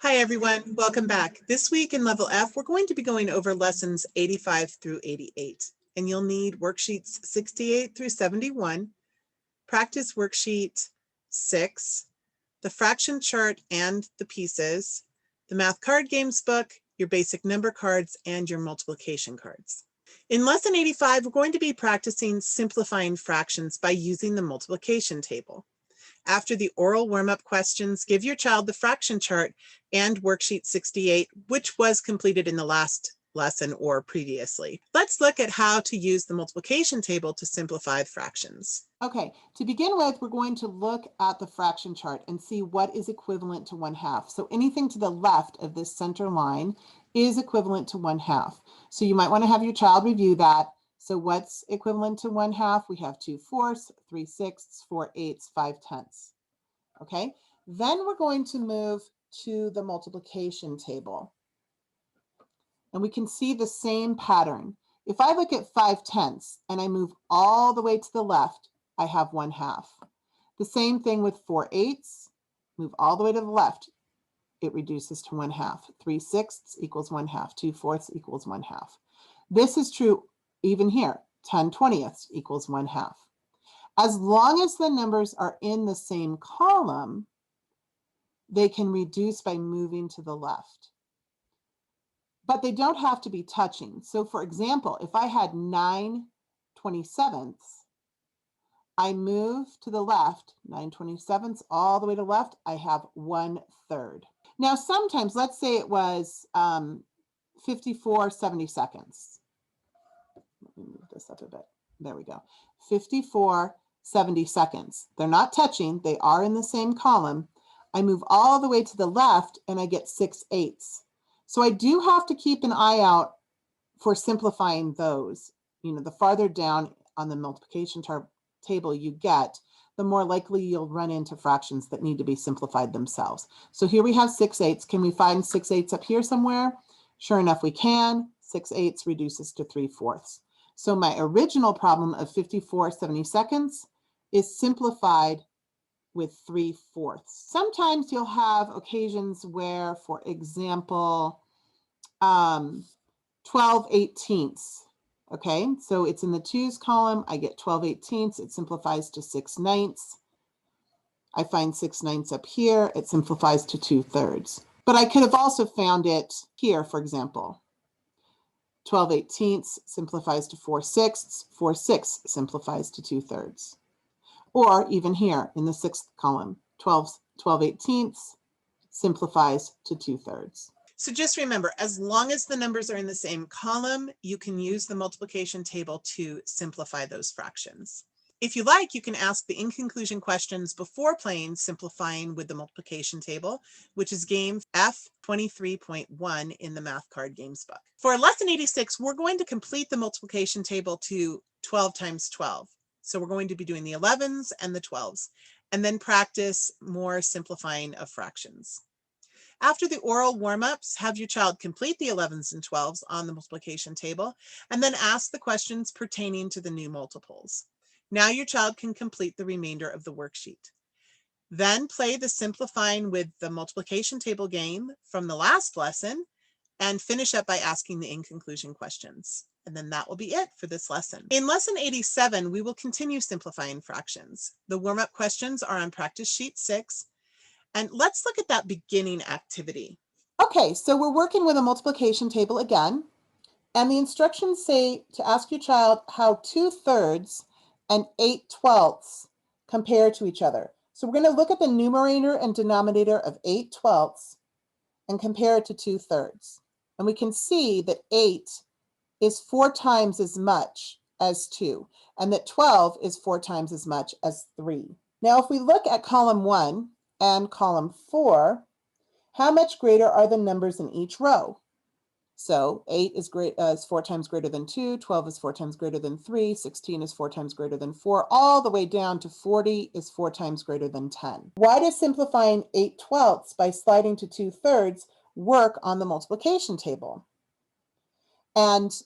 Hi everyone, welcome back. This week in Level F, we're going to be going over lessons 85 through 88, and you'll need worksheets 68 through 71, practice worksheet 6, the fraction chart and the pieces, the math card games book, your basic number cards, and your multiplication cards. In lesson 85, we're going to be practicing simplifying fractions by using the multiplication table. After the oral warm-up questions, give your child the fraction chart and worksheet 68, which was completed in the last lesson or previously. Let's look at how to use the multiplication table to simplify fractions. Okay, to begin with, we're going to look at the fraction chart and see what is equivalent to 1/2. So anything to the left of this center line is equivalent to 1/2. So you might want to have your child review that. So what's equivalent to 1/2? We have 2/4, 3/6, 4/8, 5/10. Okay, then we're going to move to the multiplication table. And we can see the same pattern. If I look at 5/10 and I move all the way to the left, I have 1/2. The same thing with 4/8, move all the way to the left, it reduces to 1/2. 3/6 equals 1/2. 2/4 equals 1/2. This is true even here. 10/20 equals 1/2. As long as the numbers are in the same column, they can reduce by moving to the left. But they don't have to be touching. So for example, if I had 9/27, I move to the left, 9/27 all the way to the left, I have 1/3. Now sometimes, let's say it was 54/72. Let me move this up a bit. There we go. 54/72. They're not touching, they are in the same column. I move all the way to the left and I get 6/8. So I do have to keep an eye out for simplifying those. You know, the farther down on the multiplication table you get, the more likely you'll run into fractions that need to be simplified themselves. So here we have 6/8. Can we find 6/8 up here somewhere? Sure enough, we can. 6/8 reduces to 3/4. So my original problem of 54/72 is simplified with 3/4. Sometimes you'll have occasions where, for example, 12/18. Okay, so it's in the 2's column. I get 12/18. It simplifies to 6/9. I find 6/9 up here. It simplifies to 2/3. But I could have also found it here, for example. 12/18 simplifies to 4/6. 4/6 simplifies to 2/3. Or even here in the 6th column, 12/18 simplifies to 2/3. So just remember, as long as the numbers are in the same column, you can use the multiplication table to simplify those fractions. If you like, you can ask the in-conclusion questions before playing Simplifying with the Multiplication Table, which is game F23.1 in the Math Card Games book. For lesson 86, we're going to complete the multiplication table to 12 times 12. So we're going to be doing the 11s and the 12s, and then practice more simplifying of fractions. After the oral warm-ups, have your child complete the 11s and 12s on the multiplication table, and then ask the questions pertaining to the new multiples. Now your child can complete the remainder of the worksheet. Then play the Simplifying with the Multiplication Table game from the last lesson, and finish up by asking the in-conclusion questions. And then that will be it for this lesson. In lesson 87, we will continue simplifying fractions. The warm-up questions are on practice sheet 6. And let's look at that beginning activity. Okay, so we're working with a multiplication table again, and the instructions say to ask your child how 2/3 and 8/12 compare to each other. So we're going to look at the numerator and denominator of 8/12 and compare it to 2/3. And we can see that 8 is 4 times as much as 2, and that 12 is 4 times as much as 3. Now, if we look at column 1 and column 4, how much greater are the numbers in each row? So 8 is 4 times greater than 2, 12 is 4 times greater than 3, 16 is 4 times greater than 4, all the way down to 40 is 4 times greater than 10. Why does simplifying 8/12 by sliding to 2/3 work on the multiplication table? And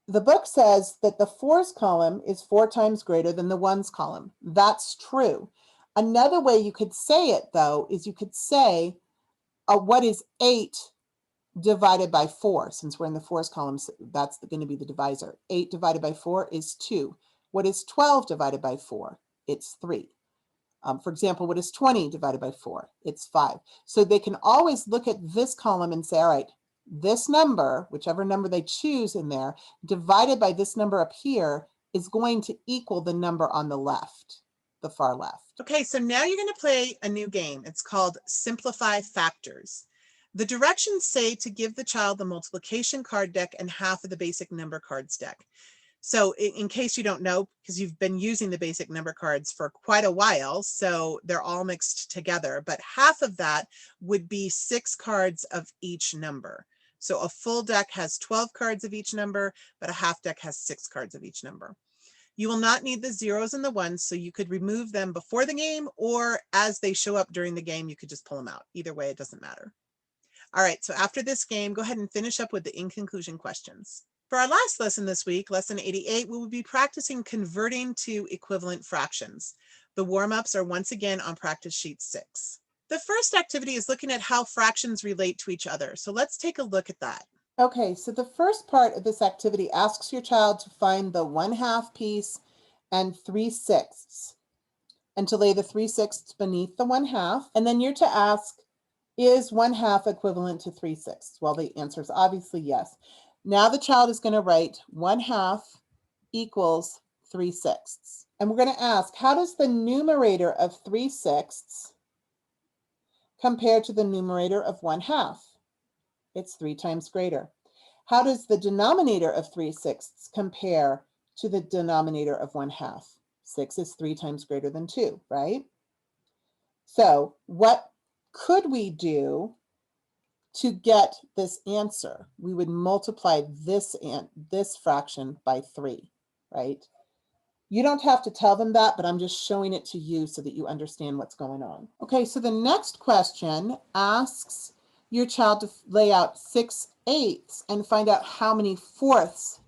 the book says that the 4's column is 4 times greater than the 1's column. That's true. Another way you could say it, though, is you could say What is 8 divided by 4? Since we're in the fours column, so that's going to be the divisor. 8 divided by 4 is 2. What is 12 divided by 4? It's 3. For example, what is 20 divided by 4? It's 5. So they can always look at this column and say, all right, this number, whichever number they choose in there, divided by this number up here is going to equal the number on the left, the far left. Okay, so now you're going to play a new game. It's called Simplify Factors. The directions say to give the child the multiplication card deck and half of the basic number cards deck. So in case you don't know, because you've been using the basic number cards for quite a while, so they're all mixed together, but half of that would be 6 cards of each number. So a full deck has 12 cards of each number, but a half deck has 6 cards of each number. You will not need the zeros and the ones, so you could remove them before the game, or as they show up during the game, you could just pull them out. Either way, it doesn't matter. All right, so after this game, go ahead and finish up with the in conclusion questions. For our last lesson this week, lesson 88, we will be practicing converting to equivalent fractions. The warm-ups are once again on practice sheet 6. The first activity is looking at how fractions relate to each other. So let's take a look at that. Okay, so the first part of this activity asks your child to find the 1/2 piece and 3/6 and to lay the 3/6 beneath the 1/2. And then you're to ask, is 1/2 equivalent to 3/6? Well, the answer is obviously yes. Now the child is going to write 1/2 equals 3/6. And we're going to ask, how does the numerator of 3/6 compare to the numerator of 1/2? It's 3 times greater. How does the denominator of 3/6 compare to the denominator of 1/2? 6 is 3 times greater than 2, right? So what could we do to get this answer? We would multiply this fraction by 3, right? You don't have to tell them that, but I'm just showing it to you so that you understand what's going on. Okay, so the next question asks your child to lay out 6/8 and find out how many fourths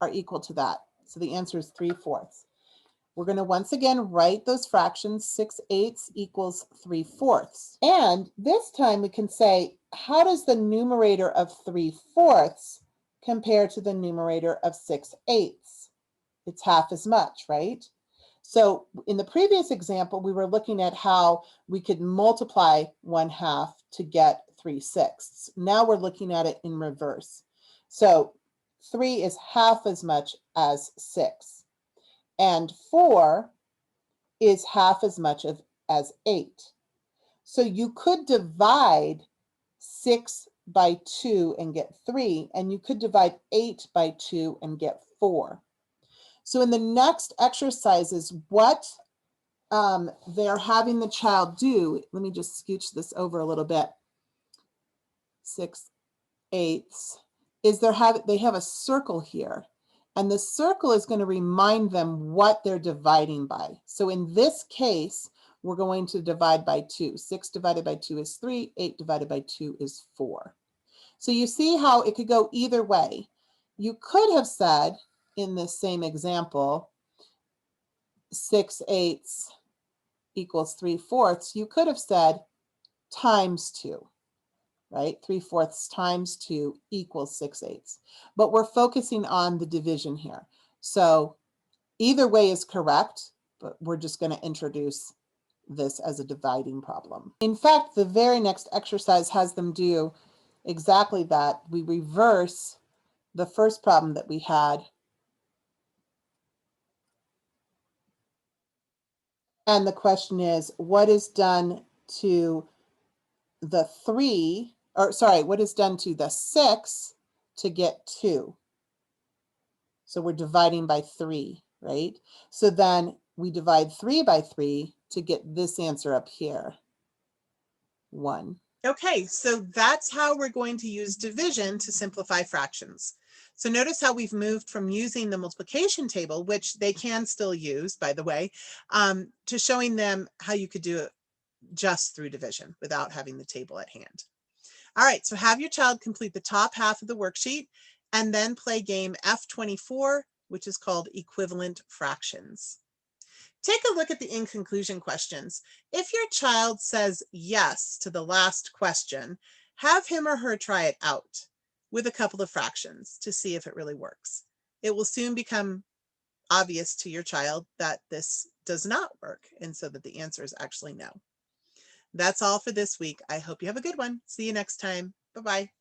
are equal to that. So the answer is 3/4. We're going to once again write those fractions. 6/8 equals 3/4. And this time we can say, how does the numerator of 3/4 compare to the numerator of 6/8? It's half as much, right? So in the previous example, we were looking at how we could multiply 1/2 to get 3/6. Now we're looking at it in reverse. So 3 is half as much as 6. And 4 is half as much as 8. So you could divide 6 by 2 and get 3, and you could divide 8 by 2 and get 4. So in the next exercises, what they're having the child do, let me just scooch this over a little bit, 6/8, is they have a circle here. And the circle is going to remind them what they're dividing by. So in this case, we're going to divide by 2. 6 divided by 2 is 3. 8 divided by 2 is 4. So you see how it could go either way. You could have said, in this same example, 6/8 equals 3/4. You could have said times 2, right? 3/4 times 2 equals 6/8. But we're focusing on the division here. So either way is correct, but we're just going to introduce this as a dividing problem. In fact, the very next exercise has them do exactly that. We reverse the first problem that we had. And the question is, what is done to the 3, or sorry, what is done to the 6 to get 2? So we're dividing by 3, right? So then we divide 3 by 3 to get this answer up here, 1. Okay, so that's how we're going to use division to simplify fractions. So notice how we've moved from using the multiplication table, which they can still use, by the way, to showing them how you could do it just through division without having the table at hand. All right, so have your child complete the top half of the worksheet and then play game F24, which is called equivalent fractions. Take a look at the in conclusion questions. If your child says yes to the last question, have him or her try it out with a couple of fractions to see if it really works. It will soon become obvious to your child that this does not work, and so that the answer is actually no. That's all for this week. I hope you have a good one. See you next time. Bye-bye.